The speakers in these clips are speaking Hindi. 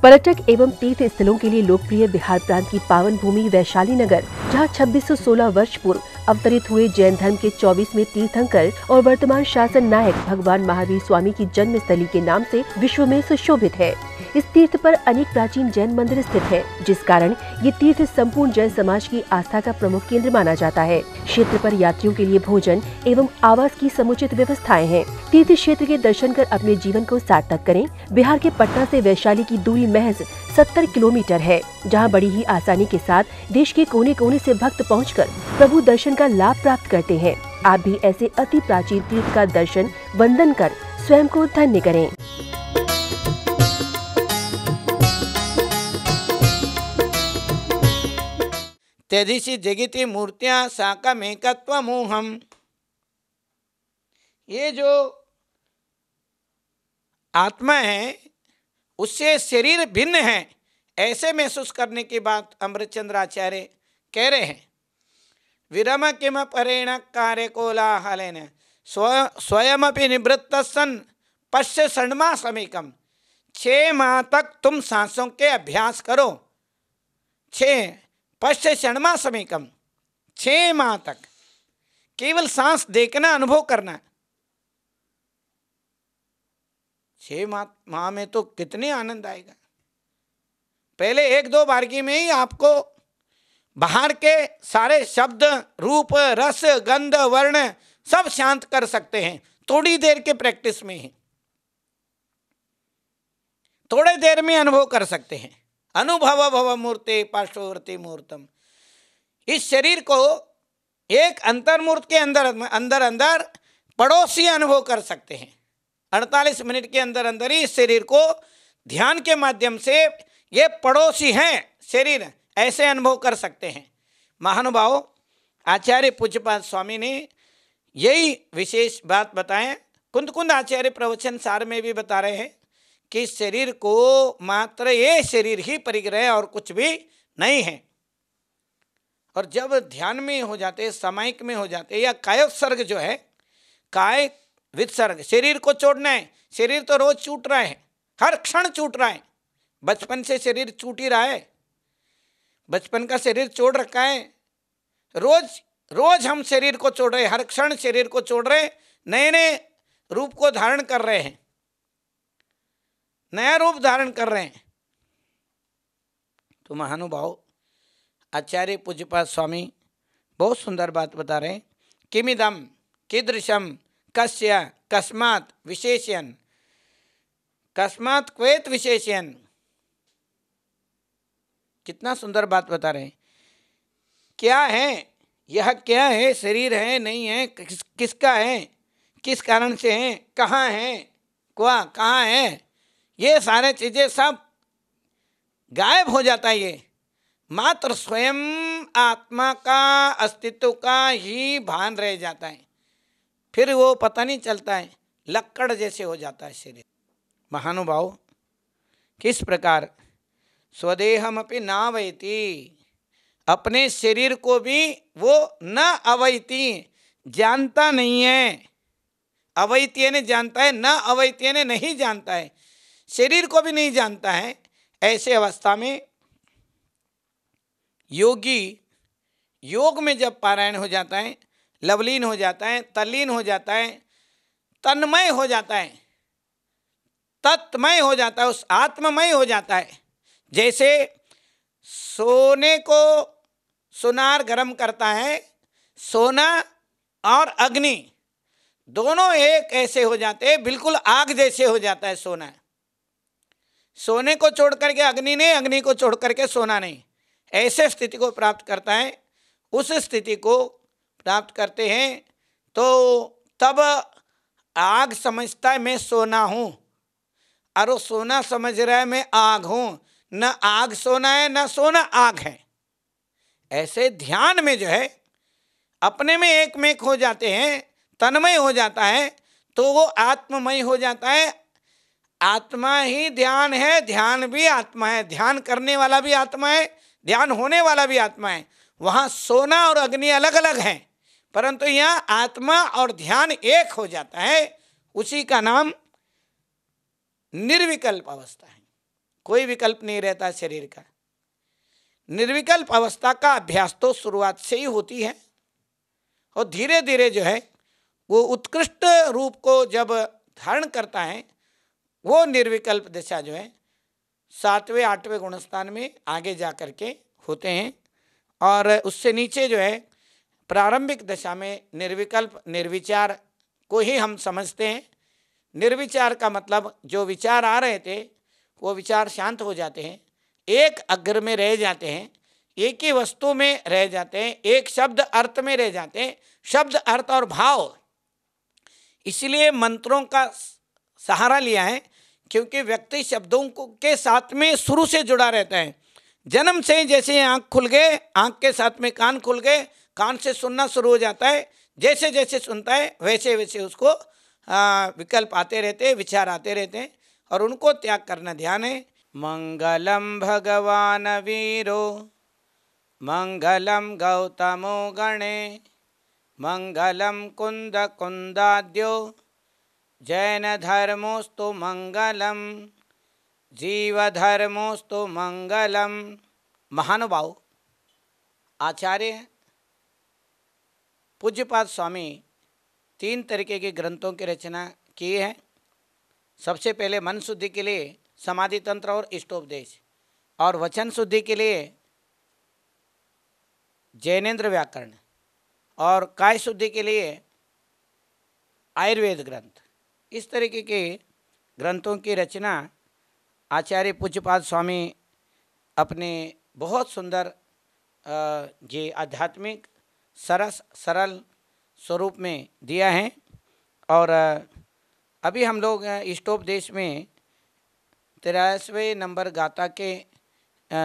पर्यटक एवं तीर्थ स्थलों के लिए लोकप्रिय बिहार प्रांत की पावन भूमि वैशाली नगर, जहां 2616 वर्ष पूर्व अवतरित हुए जैन धर्म के 24वें तीर्थंकर और वर्तमान शासन नायक भगवान महावीर स्वामी की जन्म स्थली के नाम से विश्व में सुशोभित है। इस तीर्थ पर अनेक प्राचीन जैन मंदिर स्थित है, जिस कारण ये तीर्थ संपूर्ण जैन समाज की आस्था का प्रमुख केंद्र माना जाता है। क्षेत्र पर यात्रियों के लिए भोजन एवं आवास की समुचित व्यवस्थाएं हैं। तीर्थ क्षेत्र के दर्शन कर अपने जीवन को सार्थक करें। बिहार के पटना से वैशाली की दूरी महज 70 किलोमीटर है, जहां बड़ी ही आसानी के साथ देश के कोने कोने से भक्त पहुंचकर प्रभु दर्शन का लाभ प्राप्त करते हैं। आप भी ऐसे अति प्राचीन तीर्थ का दर्शन वंदन कर स्वयं को धन्य करें। तेजसी जगति मूर्तियां साकमेकत्व मोहम। ये जो आत्मा है उससे शरीर भिन्न है, ऐसे महसूस करने की बात अमृतचंद्र आचार्य कह रहे हैं। विरम किम परेण कार्य कोलाहलेन स्वयमपि निवृत्त सन पश्य षण्मा समीकम। 6 माह तक तुम सांसों के अभ्यास करो। 6 पश्य षण्मा समीकम, 6 माह तक केवल सांस देखना, अनुभव करना। 6 माह में तो कितने आनंद आएगा। पहले 1-2 बारगी में ही आपको बाहर के सारे शब्द, रूप, रस, गंध, वर्ण सब शांत कर सकते हैं, थोड़ी देर के प्रैक्टिस में ही थोड़े देर में अनुभव कर सकते हैं। अनुभव भव मूर्ते पार्श्ववर्ती मूर्तम। इस शरीर को एक अंतर्मूर्त के अंदर पड़ोसी अनुभव कर सकते हैं। 48 मिनट के अंदर ही इस शरीर को ध्यान के माध्यम से ये पड़ोसी हैं शरीर, ऐसे अनुभव कर सकते हैं। महानुभाव आचार्य पूज्यपाद स्वामी ने यही विशेष बात बताएं। कुंद आचार्य प्रवचन सार में भी बता रहे हैं कि शरीर को मात्र ये शरीर ही परिग्रह और कुछ भी नहीं है। और जब ध्यान में हो जाते, सामायिक में हो जाते, या कायोत्सर्ग जो है, काय वित्सर्ग, शरीर को छोड़ना है। शरीर तो रोज छूट रहा है, हर क्षण छूट रहा है। बचपन से शरीर छूट ही रहा है, बचपन का शरीर छोड़ रखा है। रोज हम शरीर को छोड़ रहे, हर क्षण शरीर को छोड़ रहे, नए नए रूप को धारण कर रहे हैं, नया रूप धारण कर रहे हैं। तो महानुभाव आचार्य पूज्यपाद स्वामी बहुत सुंदर बात बता रहे हैं। किमिदम कीदृशम कस्य कस्मात् विशेष्यन्, कस्मात् क्वेत विशेष्यन्। कितना सुंदर बात बता रहे हैं। क्या है यह, क्या है, शरीर है नहीं है, किसका है, किस कारण से है, कहाँ है, कहाँ है, ये सारे चीजें सब गायब हो जाता है। ये मात्र स्वयं आत्मा का अस्तित्व का ही भान रह जाता है। फिर वो पता नहीं चलता है, लक्कड़ जैसे हो जाता है शरीर। महानुभाव किस प्रकार स्वदेहमपि नावैति, अपने शरीर को भी वो न अवैति, जानता नहीं है। अवैतीय ने जानता है, न अवैतीय ने नहीं जानता है, शरीर को भी नहीं जानता है। ऐसे अवस्था में योगी योग में जब पारायण हो जाता है, लवलीन हो जाता है, तल्लीन हो जाता है, तन्मय हो जाता है, तत्मय हो जाता है, उस आत्ममय हो जाता है। जैसे सोने को सुनार गर्म करता है, सोना और अग्नि दोनों एक ऐसे हो जाते हैं, बिल्कुल आग जैसे हो जाता है सोना। सोने को छोड़ करके अग्नि नहीं, अग्नि को छोड़ करके सोना नहीं, ऐसे स्थिति को प्राप्त करता है। उस स्थिति को प्राप्त करते हैं तो तब आग समझता है मैं सोना हूँ, और वो सोना समझ रहा है मैं आग हूँ। न आग सोना है, न सोना आग है। ऐसे ध्यान में जो है अपने में एकमेक हो जाते हैं, तन्मय हो जाता है, तो वो आत्ममय हो जाता है। आत्मा ही ध्यान है, ध्यान भी आत्मा है, ध्यान करने वाला भी आत्मा है, ध्यान होने वाला भी आत्मा है। वहाँ सोना और अग्नि अलग अलग हैं, परंतु यहाँ आत्मा और ध्यान एक हो जाता है। उसी का नाम निर्विकल्प अवस्था है। कोई विकल्प नहीं रहता शरीर का। निर्विकल्प अवस्था का अभ्यास तो शुरुआत से ही होती है और धीरे धीरे जो है वो उत्कृष्ट रूप को जब धारण करता है, वो निर्विकल्प दशा जो है 7वें 8वें गुणस्थान में आगे जा कर के होते हैं। और उससे नीचे जो है प्रारंभिक दशा में निर्विकल्प निर्विचार को ही हम समझते हैं। निर्विचार का मतलब जो विचार आ रहे थे वो विचार शांत हो जाते हैं, एक अग्र में रह जाते हैं, एक ही वस्तु में रह जाते हैं, एक शब्द अर्थ में रह जाते हैं, शब्द अर्थ और भाव। इसलिए मंत्रों का सहारा लिया है क्योंकि व्यक्ति शब्दों के साथ में शुरू से जुड़ा रहता है। जन्म से जैसे आँख खुल गए, आँख के साथ में कान खुल गए, कान से सुनना शुरू हो जाता है, जैसे जैसे सुनता है वैसे वैसे उसको विकल्प आते रहते हैं, विचार आते रहते हैं और उनको त्याग करना ध्यान है। मंगलम भगवान वीरो मंगलम गौतमो गणे मंगलम कुंद कुंदाद्यो जैन धर्मोस्तु मंगलम जीव धर्मोस्तु मंगलम। महानुभाव आचार्य पूज्यपाद स्वामी 3 तरीके के ग्रंथों की रचना की है। सबसे पहले मन शुद्धि के लिए समाधि तंत्र और इष्टोपदेश, और वचन शुद्धि के लिए जैनेन्द्र व्याकरण, और काय शुद्धि के लिए आयुर्वेद ग्रंथ। इस तरीके के ग्रंथों की रचना आचार्य पूज्यपाद स्वामी अपने बहुत सुंदर ये आध्यात्मिक सरस सरल स्वरूप में दिया है। और अभी हम लोग इष्टोपदेश में 83वें नंबर गाथा के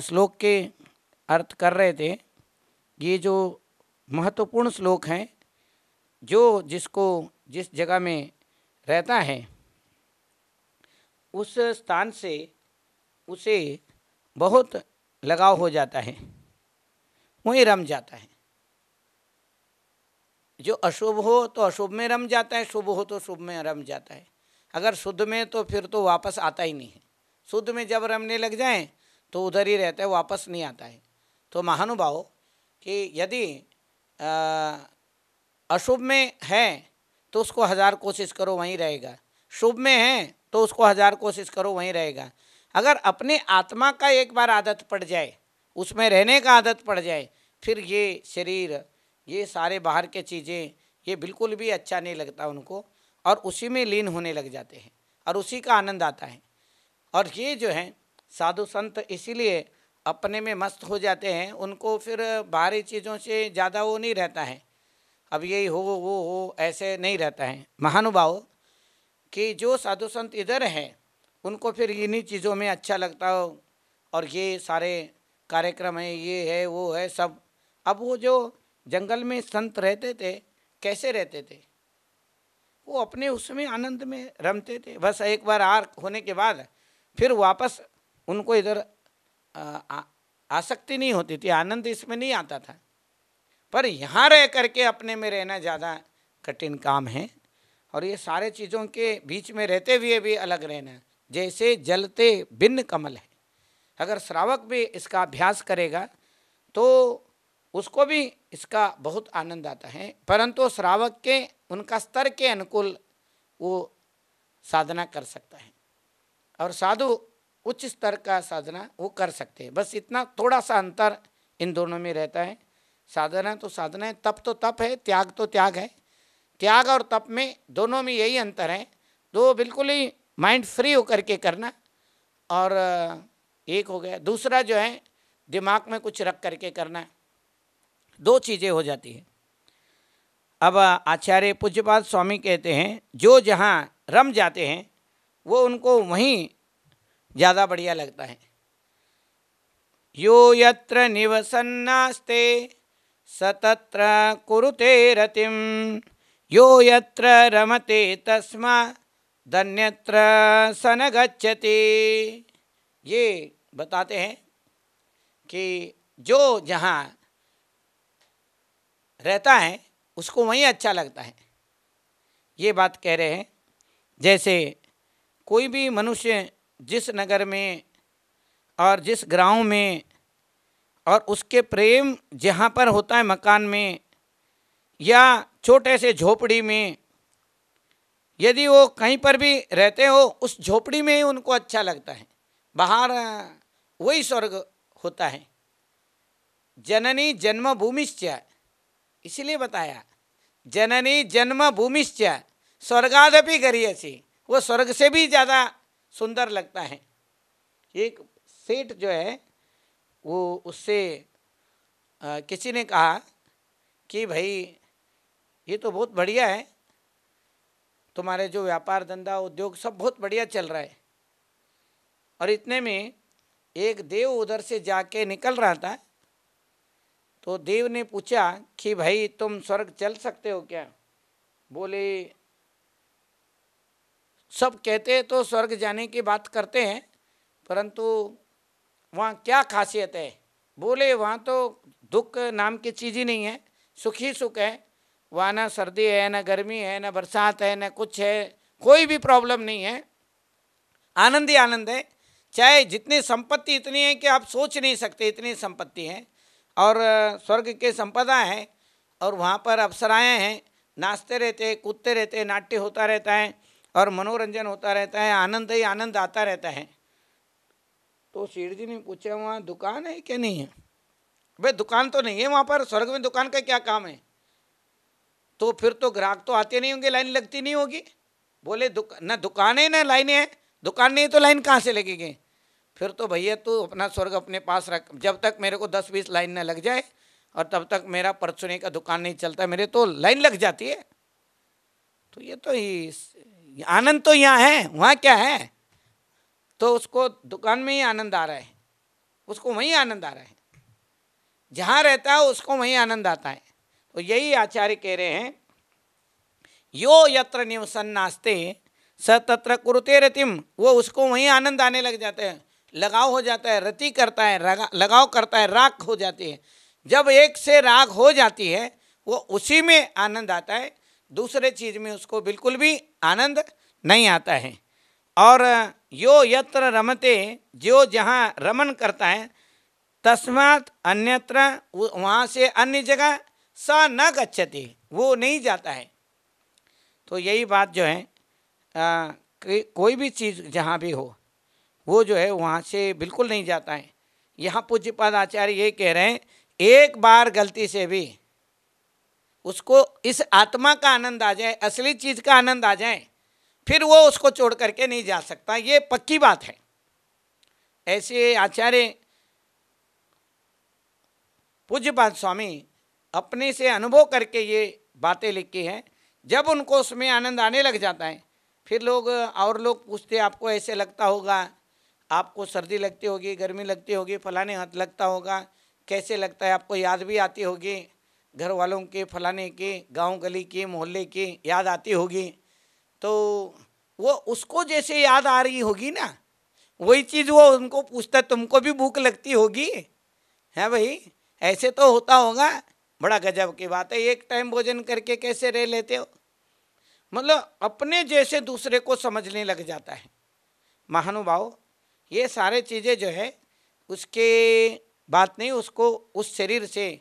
श्लोक के अर्थ कर रहे थे। ये जो महत्वपूर्ण श्लोक हैं, जो जिसको जिस जगह में रहता है उस स्थान से उसे बहुत लगाव हो जाता है, वहीं रम जाता है। जो अशुभ हो तो अशुभ में रम जाता है, शुभ हो तो शुभ में रम जाता है। अगर शुद्ध में तो फिर तो वापस आता ही नहीं है। शुद्ध में जब रमने लग जाएं तो उधर ही रहता है, वापस नहीं आता है। तो महानुभाव कि यदि अशुभ में है तो उसको 1000 कोशिश करो वहीं रहेगा, शुभ में है तो उसको 1000 कोशिश करो वहीं रहेगा। अगर अपने आत्मा का एक बार आदत पड़ जाए, उसमें रहने का आदत पड़ जाए, फिर ये शरीर, ये सारे बाहर के चीज़ें, ये बिल्कुल भी अच्छा नहीं लगता उनको, और उसी में लीन होने लग जाते हैं और उसी का आनंद आता है। और ये जो है साधु संत इसीलिए अपने में मस्त हो जाते हैं, उनको फिर बाहरी चीज़ों से ज़्यादा वो नहीं रहता है, अब यही हो वो हो ऐसे नहीं रहता है। महानुभाव कि जो साधु संत इधर हैं उनको फिर इन्हीं चीज़ों में अच्छा लगता हो, और ये सारे कार्यक्रम हैं, ये है वो है सब। अब वो जो जंगल में संत रहते थे कैसे रहते थे, वो अपने उसमें आनंद में रमते थे। बस एक बार आर होने के बाद फिर वापस उनको इधर आसक्ति नहीं होती थी, आनंद इसमें नहीं आता था। पर यहाँ रह करके अपने में रहना ज़्यादा कठिन काम है, और ये सारे चीज़ों के बीच में रहते हुए भी अलग रहना, जैसे जलते भिन्न कमल है। अगर श्रावक भी इसका अभ्यास करेगा तो उसको भी इसका बहुत आनंद आता है, परंतु श्रावक के उनका स्तर के अनुकूल वो साधना कर सकता है, और साधु उच्च स्तर का साधना वो कर सकते हैं। बस इतना थोड़ा सा अंतर इन दोनों में रहता है। साधना तो साधना है, तप तो तप है, त्याग तो त्याग है। त्याग और तप में दोनों में यही अंतर है, दो बिल्कुल ही माइंड फ्री होकर के करना, और एक हो गया। दूसरा जो है दिमाग में कुछ रख करके करना, दो चीज़ें हो जाती हैं। अब आचार्य पूज्यपाद स्वामी कहते हैं जो जहाँ रम जाते हैं वो उनको वहीं ज़्यादा बढ़िया लगता है। यो यत्र निवसन्नास्ते सतत्र कुरुते रतिम यो यत्र रमते तस्मा धन्यत्र सन गच्छति। ये बताते हैं कि जो जहाँ रहता है उसको वहीं अच्छा लगता है। ये बात कह रहे हैं। जैसे कोई भी मनुष्य जिस नगर में और जिस गाँव में और उसके प्रेम जहाँ पर होता है मकान में या छोटे से झोपड़ी में, यदि वो कहीं पर भी रहते हो उस झोपड़ी में ही उनको अच्छा लगता है। बाहर वही स्वर्ग होता है। जननी जन्म भूमिश्च, इसीलिए बताया जननी जन्म भूमिश्च स्वर्गादपि गरीयसी, वो स्वर्ग से भी ज़्यादा सुंदर लगता है। एक सेठ जो है वो उससे किसी ने कहा कि भाई ये तो बहुत बढ़िया है, तुम्हारे जो व्यापार धंधा उद्योग सब बहुत बढ़िया चल रहा है। और इतने में एक देव उधर से जाके निकल रहा था, तो देव ने पूछा कि भाई तुम स्वर्ग चल सकते हो क्या? बोले सब कहते हैं तो स्वर्ग जाने की बात करते हैं, परंतु वहाँ क्या खासियत है? बोले वहाँ तो दुख नाम की चीज़ ही नहीं है, सुख ही सुख है। वहाँ ना सर्दी है, ना गर्मी है, ना बरसात है, ना कुछ है, कोई भी प्रॉब्लम नहीं है, आनंद ही आनंद है। चाहे जितनी संपत्ति इतनी है कि आप सोच नहीं सकते, इतनी संपत्ति है। और स्वर्ग के संपदा है, और वहाँ पर अप्सराएँ हैं, नाचते रहते हैं, कूदते रहते हैं, नाट्य होता रहता है और मनोरंजन होता रहता है, आनंद ही आनंद आता रहता है। तो सेठ जी ने पूछा वहाँ दुकान है क्या? नहीं है। भाई दुकान तो नहीं है वहाँ पर, स्वर्ग में दुकान का क्या काम है? तो फिर तो ग्राहक तो आते नहीं होंगे, लाइन लगती नहीं होगी। बोले ना दुकान है ना लाइन है, दुकान नहीं तो लाइन कहाँ से लगेगी? फिर तो भैया तू अपना स्वर्ग अपने पास रख, जब तक मेरे को 10-20 लाइन ना लग जाए और तब तक मेरा परचूने का दुकान नहीं चलता, मेरे तो लाइन लग जाती है। तो ये तो आनंद तो यहाँ है, वहाँ क्या है? तो उसको दुकान में ही आनंद आ रहा है, उसको वहीं आनंद आ रहा है, जहाँ रहता है उसको वहीं आनंद आता है। तो यही आचार्य कह रहे हैं, यो यत्र निवसन्नास्ते स तत्र कुरुते रतिम, वो उसको वहीं आनंद आने लग जाते हैं, लगाव हो जाता है, रति करता है, लगाव करता है, राग हो जाती है। जब एक से राग हो जाती है वो उसी में आनंद आता है, दूसरे चीज में उसको बिल्कुल भी आनंद नहीं आता है। और यो यत्र रमते, जो जहाँ रमन करता है, तस्मात् अन्यत्र, वहाँ से अन्य जगह स न गच्छति, वो नहीं जाता है। तो यही बात जो है कोई भी चीज़ जहाँ भी हो वो जो है वहाँ से बिल्कुल नहीं जाता है। यहाँ पूज्यपाद आचार्य ये कह रहे हैं, एक बार गलती से भी उसको इस आत्मा का आनंद आ जाए, असली चीज़ का आनंद आ जाए, फिर वो उसको छोड़ करके नहीं जा सकता, ये पक्की बात है। ऐसे आचार्य पूज्यपाद स्वामी अपने से अनुभव करके ये बातें लिखी हैं। जब उनको उसमें आनंद आने लग जाता है, फिर लोग पूछते आपको ऐसे लगता होगा, आपको सर्दी लगती होगी, गर्मी लगती होगी, फलाने हाथ लगता होगा, कैसे लगता है? आपको याद भी आती होगी, घर वालों के, फलाने की, गांव गली की, मोहल्ले की याद आती होगी। तो वो उसको जैसे याद आ रही होगी ना, वही चीज़ वो उनको पूछता है, तुमको भी भूख लगती होगी है भाई? ऐसे तो होता होगा। बड़ा गजब की बात है, एक टाइम भोजन करके कैसे रह लेते हो? मतलब अपने जैसे दूसरे को समझने लग जाता है। महानुभाव, ये सारे चीज़ें जो है उसके बात नहीं, उसको उस शरीर से,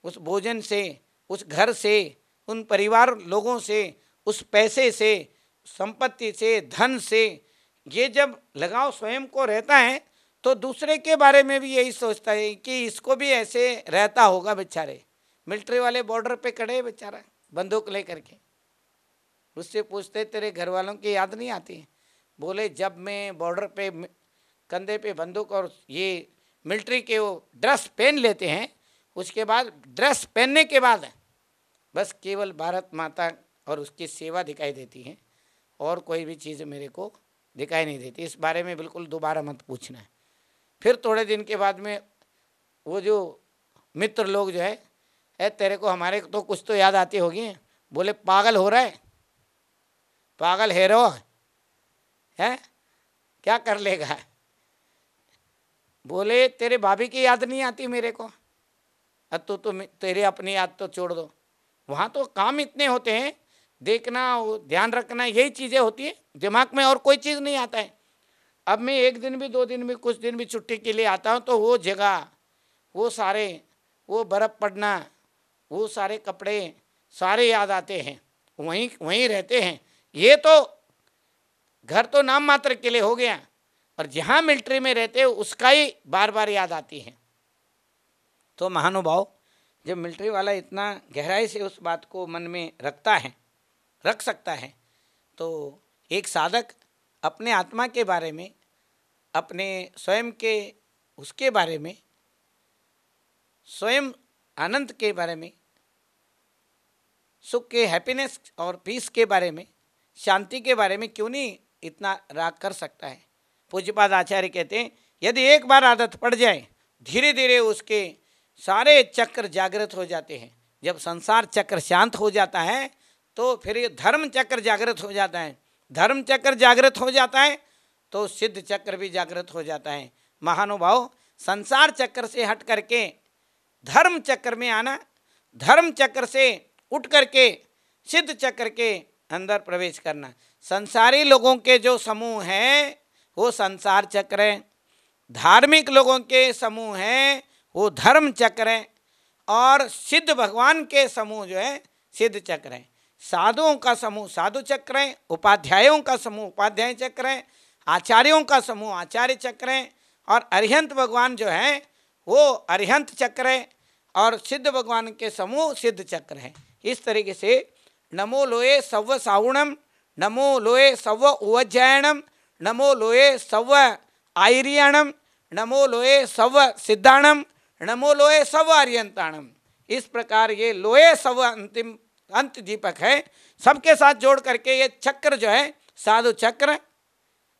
उस भोजन से, उस घर से, उन परिवार लोगों से, उस पैसे से, संपत्ति से, धन से, ये जब लगाव स्वयं को रहता है तो दूसरे के बारे में भी यही सोचता है कि इसको भी ऐसे रहता होगा। बेचारे मिलिट्री वाले बॉर्डर पे खड़े, बेचारा बंदूक लेकर के, उससे पूछते तेरे घर वालों की याद नहीं आती? बोले जब मैं बॉर्डर पे कंधे पे बंदूक और ये मिलिट्री के वो ड्रेस पहन लेते हैं, उसके बाद ड्रेस पहनने के बाद बस केवल भारत माता और उसकी सेवा दिखाई देती है, और कोई भी चीज़ मेरे को दिखाई नहीं देती। इस बारे में बिल्कुल दोबारा मत पूछना है। फिर थोड़े दिन के बाद में वो जो मित्र लोग जो है तेरे को हमारे तो कुछ तो याद आती होगी। बोले पागल हो रहा है, पागल है रो है, क्या कर लेगा? बोले तेरे भाभी की याद नहीं आती मेरे को? अब तो तेरे अपनी याद तो छोड़ दो, वहाँ तो काम इतने होते हैं, देखना ध्यान रखना, यही चीज़ें होती है दिमाग में, और कोई चीज़ नहीं आता है। अब मैं एक दिन भी, 2 दिन भी, कुछ दिन भी छुट्टी के लिए आता हूँ तो वो जगह, वो सारे, वो बर्फ़ पड़ना, वो सारे कपड़े सारे याद आते हैं, वहीं वहीं रहते हैं। ये तो घर तो नाम मात्र के लिए हो गया, और जहाँ मिलिट्री में रहते हैं उसका ही बार बार याद आती है। तो महानुभाव, जब मिलिट्री वाला इतना गहराई से उस बात को मन में रख सकता है, तो एक साधक अपने आत्मा के बारे में, अपने स्वयं के उसके बारे में, स्वयं आनंद के बारे में, सुख के, हैप्पीनेस और पीस के बारे में, शांति के बारे में क्यों नहीं इतना राग कर सकता है। पूज्यपाद आचार्य कहते हैं, यदि एक बार आदत पड़ जाए, धीरे धीरे उसके सारे चक्र जागृत हो जाते हैं। जब संसार चक्र शांत हो जाता है तो फिर ये धर्म चक्र जागृत हो जाता है। धर्म चक्र जागृत हो जाता है तो सिद्ध चक्र भी जागृत हो जाता है। महानुभाव, संसार चक्र से हट करके धर्म चक्र में आना, धर्म चक्र से उठ करके सिद्ध चक्र के अंदर प्रवेश करना। संसारी लोगों के जो समूह हैं वो संसार चक्र है, धार्मिक लोगों के समूह हैं वो धर्म चक्र है, और सिद्ध भगवान के समूह जो है सिद्ध चक्र है। साधुओं का समूह साधु चक्र है, उपाध्यायों का समूह उपाध्याय चक्र है, आचार्यों का समूह आचार्य चक्र है, और अरिहंत भगवान जो है वो अरिहंत चक्र है, और सिद्ध भगवान के समूह सिद्ध चक्र है। इस तरीके से नमो लोये सव्व सावुणम, नमो लोये सव्व उवज्जायणम, नमो लोये सव्व आयरियाणम, नमो लोये सव्व सिद्धाणम, नमो लोये सव्व आर्यंताणम। इस प्रकार ये लोये सव्व अंतिम अंत दीपक है। सबके साथ जोड़ करके ये चक्र जो है, साधु चक्र,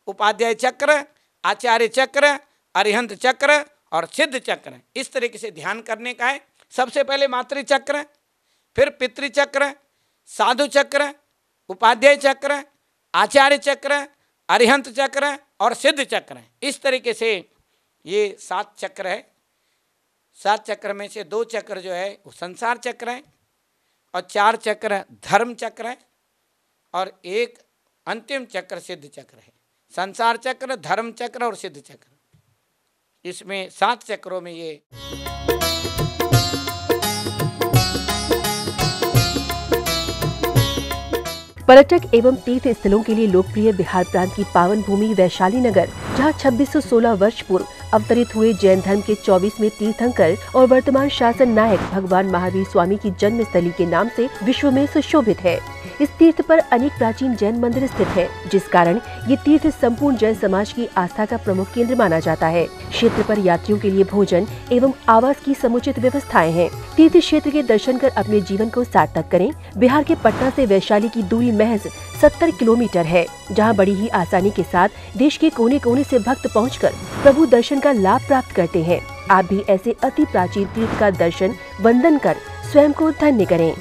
उपाध्याय चक्र, आचार्य चक्र, अरिहंत चक्र और सिद्ध चक्र, इस तरीके से ध्यान करने का है। सबसे पहले मातृचक्र, फिर पितृचक्र, साधु चक्र, उपाध्याय चक्र, आचार्य चक्र, अरिहंत चक्र और सिद्ध चक्र। इस तरीके से ये 7 चक्र है। 7 चक्र में से 2 चक्र जो है वो संसार चक्र है, और 4 चक्र धर्म चक्र है, और एक अंतिम चक्र सिद्ध चक्र है। संसार चक्र, धर्म चक्र और सिद्ध चक्र, इसमें 7 चक्रों में ये पर्यटक एवं तीर्थ स्थलों के लिए लोकप्रिय बिहार प्रांत की पावन भूमि वैशाली नगर, जहां 2616 वर्ष पूर्व अवतरित हुए जैन धर्म के 24वें तीर्थंकर और वर्तमान शासन नायक भगवान महावीर स्वामी की जन्म स्थली के नाम से विश्व में सुशोभित है। इस तीर्थ पर अनेक प्राचीन जैन मंदिर स्थित हैं, जिस कारण ये तीर्थ संपूर्ण जैन समाज की आस्था का प्रमुख केंद्र माना जाता है। क्षेत्र पर यात्रियों के लिए भोजन एवं आवास की समुचित व्यवस्थाएं हैं। तीर्थ क्षेत्र के दर्शन कर अपने जीवन को सार्थक करें। बिहार के पटना से वैशाली की दूरी महज 70 किलोमीटर है, जहां बड़ी ही आसानी के साथ देश के कोने कोने से भक्त पहुंचकर प्रभु दर्शन का लाभ प्राप्त करते हैं। आप भी ऐसे अति प्राचीन तीर्थ का दर्शन वंदन कर स्वयं को धन्य करें।